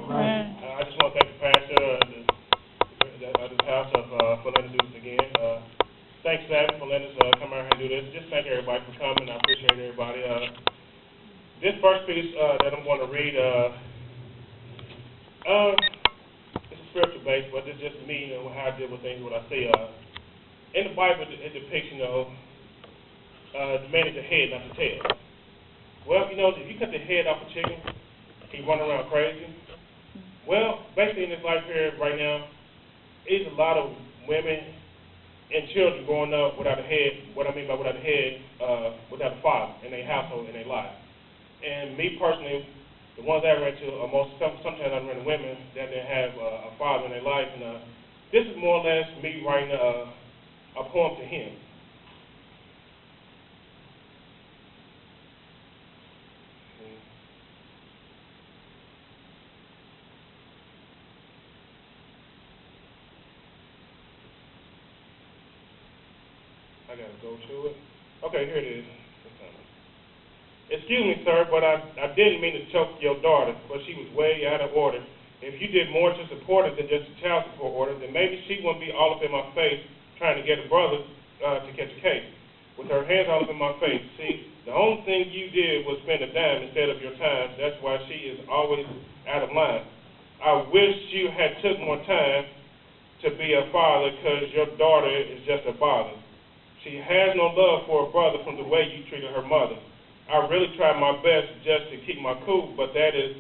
I just want to thank the pastor of this house for letting us do this again. Thanks, Savvy, for letting us come out here and do this. Just thank everybody for coming. I appreciate everybody. This first piece that I'm going to read, it's spiritual based, but it's just me, how I deal with things, what I see. In the Bible, it depicts, the man is the head, not the tail. Well, if you cut the head off a chicken, he run around crazy. Well, basically in this life here right now, there's a lot of women and children growing up without a head. What I mean by without a head, without a father in their household, in their life. And me personally, the ones I ran to are sometimes I run to women that didn't have a father in their life. And this is more or less me writing a poem to him. I gotta go to it. Okay, here it is. Excuse me, sir, but I didn't mean to choke your daughter, but she was way out of order. If you did more to support her than just a child support order, then maybe she wouldn't be all up in my face trying to get a brother to catch a case. With her hands all up in my face. See, the only thing you did was spend a dime instead of your time. That's why she is always out of line. I wish you had took more time to be a father, because your daughter is just a bother. She has no love for a brother from the way you treated her mother. I really tried my best just to keep my cool, but that is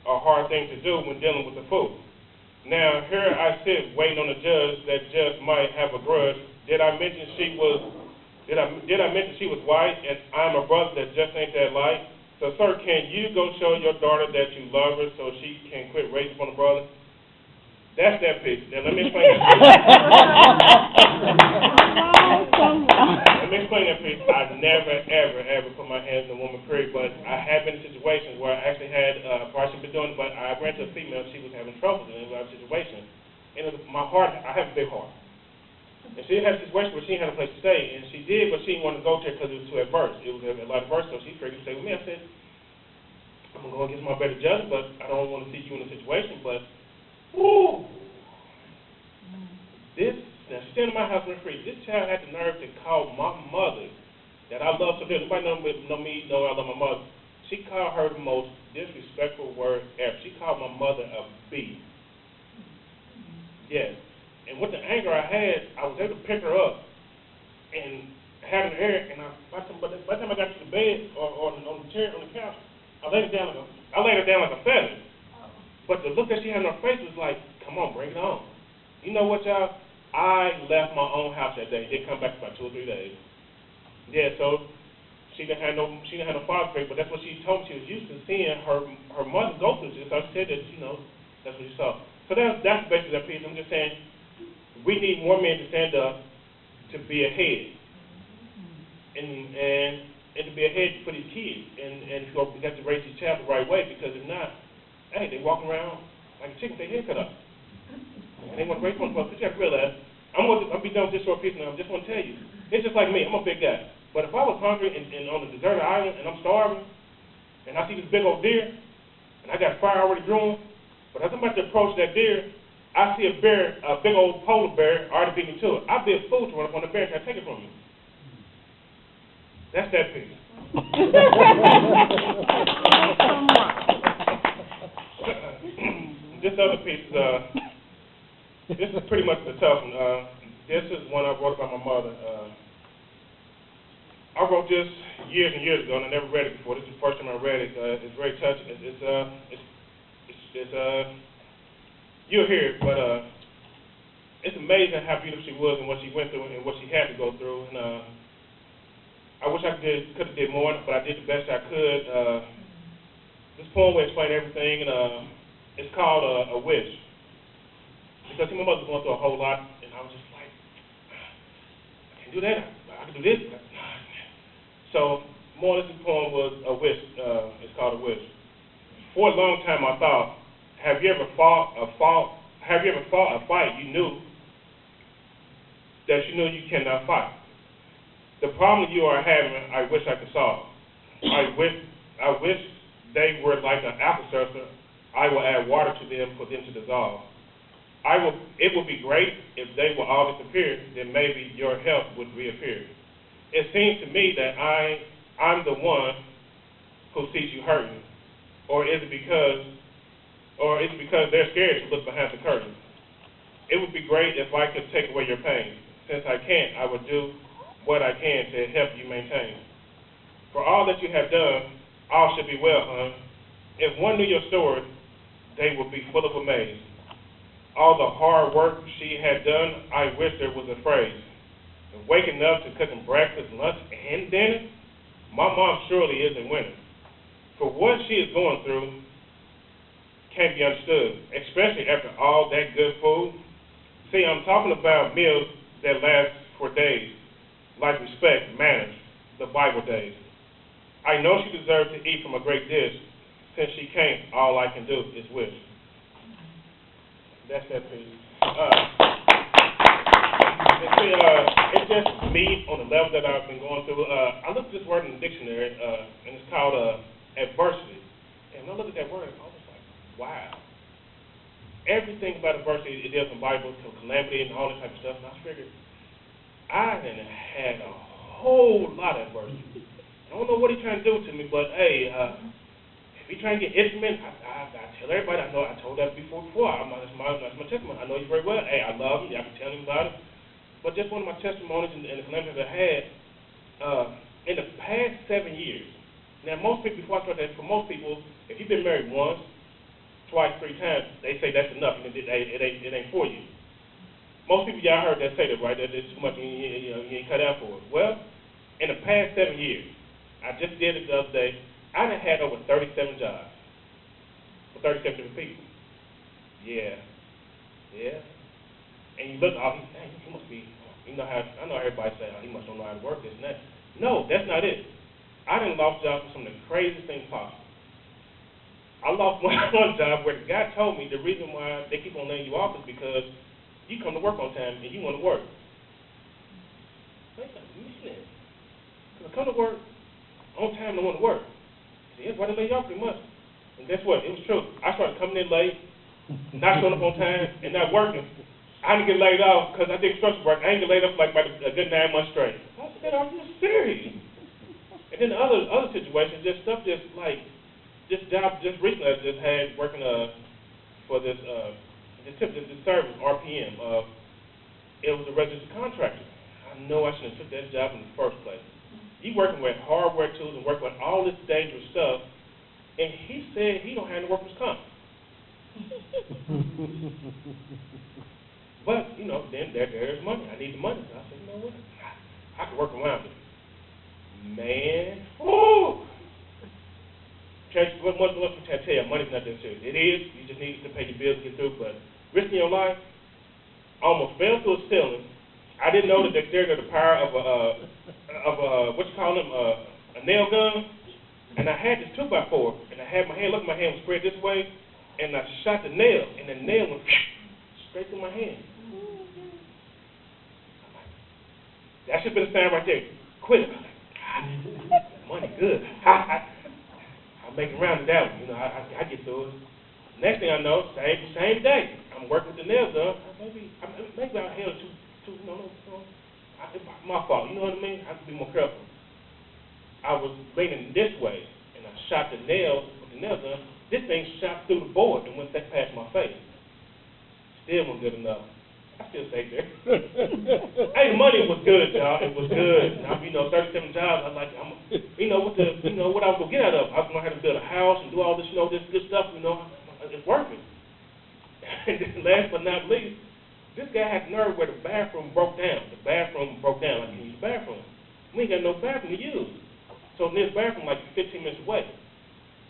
a hard thing to do when dealing with a fool. Now, here I sit waiting on a judge that just might have a grudge. Did I mention she was white, and I'm a brother that just ain't that light? So, sir, can you go show your daughter that you love her so she can quit racing on the brother? That's that piece. Now, let me explain that piece. Let me explain that piece. I never, ever put my hands on a woman, period, but I have been in situations where I actually had, probably been doing it, but I ran to a female, she was having trouble in a situation. And my heart, I have a big heart. And she had a situation where she had a place to stay, and she did, but she didn't want to go there because it was too adverse. It was a lot adverse, so she figured to stay with me. I said, I'm going to go against my better judgment, but I don't want to see you in a situation, but woo! Now she's staying in my house rent free. This child had the nerve to call my mother, that I love so dearly. Nobody know me, know I love my mother. She called her the most disrespectful word ever. She called my mother a B. Yes. And with the anger I had, I was able to pick her up and have her there. And by the time I got to the bed or on the chair, on the couch, I laid her down like a feather. But the look that she had on her face was like, come on, bring it on. You know what, y'all? I left my own house that day. Didn't come back for about 2 or 3 days. Yeah, so she didn't have no father figure, but that's what she told me. She was used to seeing her mother go through this. So she said that, that's what she saw. So that's basically that piece. I'm just saying we need more men to stand up to be a head. And to be a head for these kids. And we got to raise these child the right way, because if not, hey, they walk around like a chicken with their head cut up. And they want to raise one, but you have to realize, I'll be done with this short piece now. I just want to tell you, it's just like me. I'm a big guy. But if I was hungry and on a deserted island and I'm starving, and I see this big old deer, and I got fire already brewing, but as I'm about to approach that deer, I see a bear, a big old polar bear, already beat me to it. I'd be a fool to run up on the bear and try to take it from me. That's that piece. This other piece is, this is pretty much the tough one. This is one I wrote about my mother. I wrote this years and years ago, and I never read it before. This is the first time I read it. It's very touching. You'll hear it, but it's amazing how beautiful she was and what she went through and what she had to go through. And I wish I could have did more, but I did the best I could. This poem will explain everything, and it's called A Wish. Because my mother was going through a whole lot, and I was just like, I can't do that. I can do this. So, more or less, the poem was A Wish. It's called A Wish. For a long time, I thought, have you ever fought a fight you knew that you knew you cannot fight? The problem you are having, I wish I could solve. I wish they were like an apple surfer I will add water to them for them to dissolve. It would be great if they will all disappear, then maybe your help would reappear. It seems to me that I'm the one who sees you hurting, or is it because they're scared to look behind the curtain? It would be great if I could take away your pain. Since I can't, I would do what I can to help you maintain. For all that you have done, all should be well, hon. If one knew your story, they would be full of amaze. All the hard work she had done, I wish there was a phrase. And waking up to cooking breakfast, lunch, and dinner, my mom surely isn't winning. For what she is going through can't be understood, especially after all that good food. See, I'm talking about meals that last for days, like respect, manners, the Bible days. I know she deserves to eat from a great dish. Since she can't, all I can do is wish. That's that piece. It's just me on the level that I've been going through. I looked at this word in the dictionary, and it's called adversity. And when I look at that word, I was like, wow. Everything about adversity, it deals in the Bible, to calamity and all this type of stuff. And I figured, I done had a whole lot of adversity. I don't know what he's trying to do to me, but hey, if he's trying to get intimate, I tell everybody. I know I told that before. That's my testimony. I know you very well. Hey, I love him. I can tell him about it. But just one of my testimonies and the calamities I had in the past 7 years. Now, most people, before I start that, for most people, if you've been married once, twice, 3 times, they say that's enough. It ain't for you. Most people, y'all heard that say that, right? That it's too much. You ain't cut out for it. Well, in the past 7 years, I just did it the other day. I done had over 37 jobs for 37 different people. Yeah. And you look, he must be, I know everybody say, he must don't know how to work this and that. No, that's not it. I done lost jobs for some of the craziest things possible. I lost one job where the guy told me the reason why they keep on laying you off is because you come to work on time and you want to work. Wait a minute. Because I come to work on time and I want to work. See, that's why they lay you off pretty much. And guess what? It was true. I started coming in late, not showing up on time, and not working. I didn't get laid off because I did construction work. I didn't get laid off like a good 9 months straight. I said, are you serious? And then the other situations, just stuff just like, this job just recently I just had working for this service, RPM. It was a registered contractor. I know I shouldn't have took that job in the first place. You working with hardware tools and working with all this dangerous stuff, and he said he don't have no workers' comp. But, then there's money. I need the money. So I said, you know what? I can work around it. Man, what can I tell you? Money's not that serious. It is. You just need to pay your bills and get through. But risking your life, I almost fell through a ceiling. I didn't know the dexterity or the power of a nail gun. And I had this 2x4, and I had my hand, look, my hand was spread this way, and I shot the nail, and the nail went straight through my hand. That should have been a sign right there. Quit it. Money good. I'll make it around to that one. I get through it. Next thing I know, same day, I'm working with the nail gun. Maybe I held two. My fault. You know what I mean? I have to be more careful. I was leaning this way, and I shot the nail with the nail gun. This thing shot through the board and went past my face. Still wasn't good enough. I still stayed there. Hey, the money was good, y'all. It was good. 37 jobs. What I was gonna get out of. I was gonna have to build a house and do all this, this good stuff. It's working. And then last but not least, this guy had nerve where the bathroom broke down. The bathroom broke down. I can use the bathroom. We ain't got no bathroom to use. So this bathroom like 15 minutes away.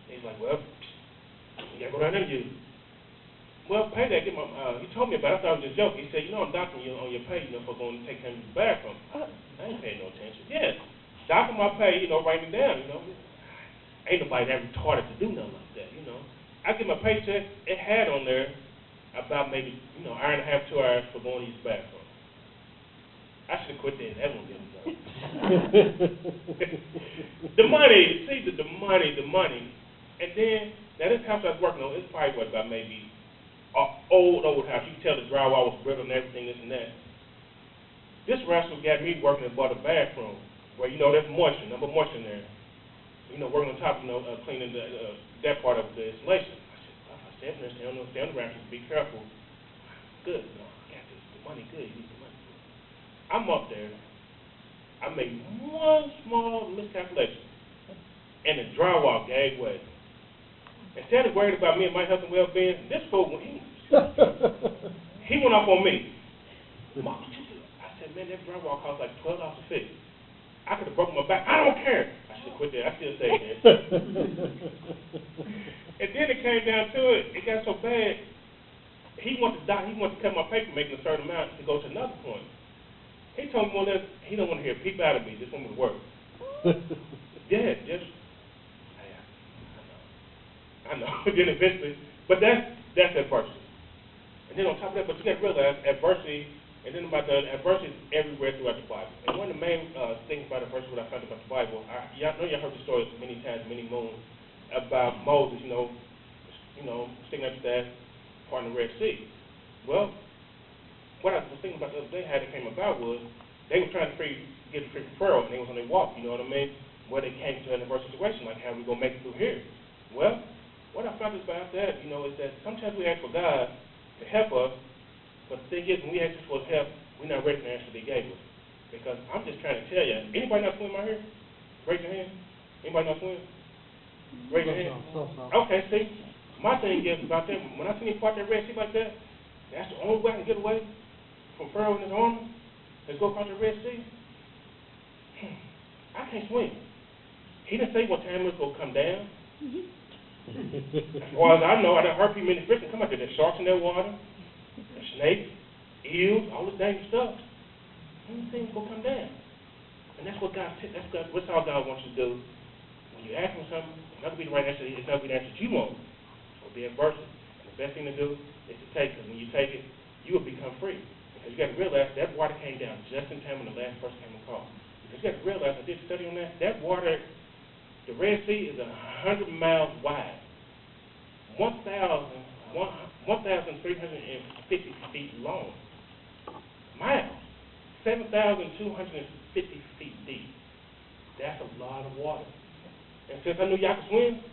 He's like, well, you gotta go down there and use it. Well, pay that. He told me about it. I thought it was just a joke. He said, I'm docking you on your pay, for going to take him to the bathroom. I ain't paying no attention. Yes, docking my pay, writing it down, Ain't nobody that retarded to do nothing like that, I get my paycheck, it had on there about maybe, hour and a half, 2 hours for going to use the bathroom. I should have quit there. That won't get me done. The money. And then, now this house I was working on, it's probably what, about maybe an old house. You can tell the drywall was brittle and everything, this and that. This rascal got me working about the bathroom, where, you know, there's moisture, number moisture in there. You know, working on top, you know, cleaning that part of the insulation. I said, stay on the rascal, be careful. Good, you know, I got this, the money good, you need the money. I'm up there. I made one small miscalculation, and the drywall gave way. Instead of worrying about me and my health and well-being, this fool, he went off on me. I said, man, that drywall cost like $12 a fix. I could have broken my back. I don't care. I should have quit there. I still stayed there. And then it came down to it. It got so bad. He wanted to die. He wanted to cut my pay for making a certain amount to go to another point. He told me more or less he don't want to hear a peep out of me. Just want me to work. Yeah, just. I know. Then eventually, but that's adversity. And then on top of that, but you got to realize adversity, and then about the adversity is everywhere throughout the Bible. And one of the main things about adversity, what I found about the Bible, y'all know y'all heard the story many times, many moons, about Moses, you know, sticking up staff, parting the Red Sea. Well, what I was thinking about the other day, how it came about was they were trying to get free from Pharaoh, and they was on their walk. You know what I mean? Where they came to an adverse situation, like how we gonna make it through here. Well, what I found about that, you know, is that sometimes we ask for God to help us, but the thing is, when we ask for help, we're not ready for the answer they gave us. Because I'm just trying to tell you, anybody not swim out here? Raise your hand. Anybody not swim? Raise your hand. Okay, see, my thing is about them, when I see them part that Red Sea like that, that's the only way I can get away from Pharaoh and his army. Let's go across the Red Sea. I can't swim. He didn't say what time it was going to come down. As far as I know, I done heard people in the fish come out there. There's sharks in their water, there's snakes, eels, all this dangerous stuff. He didn't say it's going to come down. And that's what that's all God wants you to do. When you ask him something, it's not going to be the right answer. It's not going to be the answer you want. It'll be adversity. And the best thing to do is to take it. When you take it, you will become free. Because you got to realize that water came down just in time when the last person came and called. Because you got to realize, I did a study on that, that water, the Red Sea is 100 miles wide, 1,350 feet long, miles, 7,250 feet deep. That's a lot of water. And since I knew y'all could swim,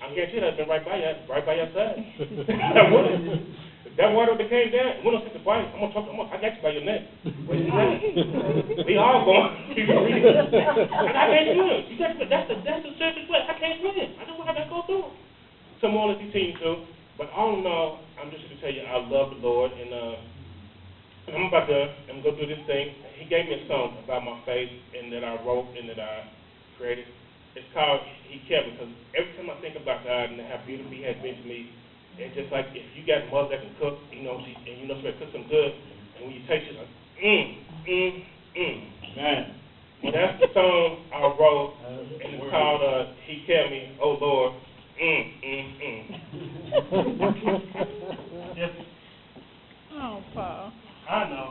I guarantee I'd been right by your side. I wouldn't. If that water would have came down, we don't sit the fight. I got you by your neck. We all going. I can't swim. That's the surface way. I can't swim. I know what I got to go through. Some more to continue to. But all in all, I'm just going to tell you, I love the Lord, and I'm going to go through this thing. He gave me a song about my faith, and that I wrote and that I created. It's called He Kept Me, because every time I think about God and how beautiful He has been to me, it's just like if you got a mother that can cook, she cook some good, and when you taste it, like, Man. Well, that's the song I wrote, and it's called He Kept Me, Oh Lord, Oh, Paul. I know.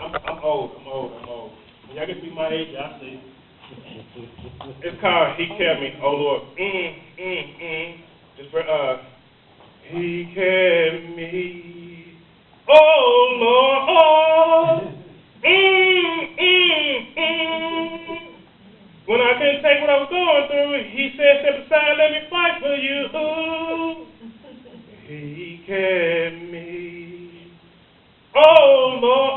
I'm old. When y'all get to be my age, y'all see. It's called He Kept Me, Oh Lord, Just for, He kept me, oh Lord, When I couldn't take what I was going through, He said, step aside, let me fight for you. He kept me, oh Lord,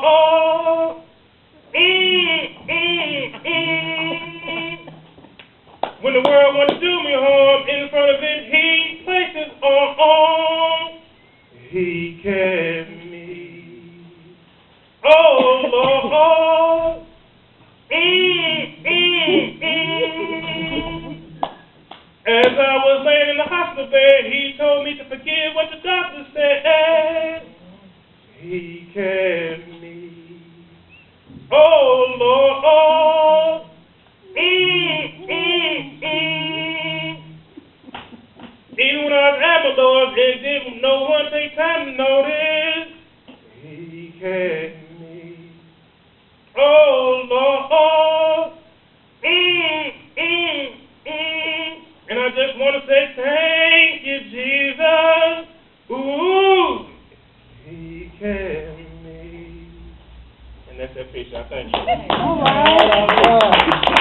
When the world wants to do me harm, in front of it, He places on. He kept me. Oh, Lord. As I was laying in the hospital bed, He told me to forget what the doctor said. He kept me. Oh, Lord. Even when I was at my Lord, it didn't no one take time to notice. He kept me. Oh, Lord. And I just that's that picture. I thank you. All right.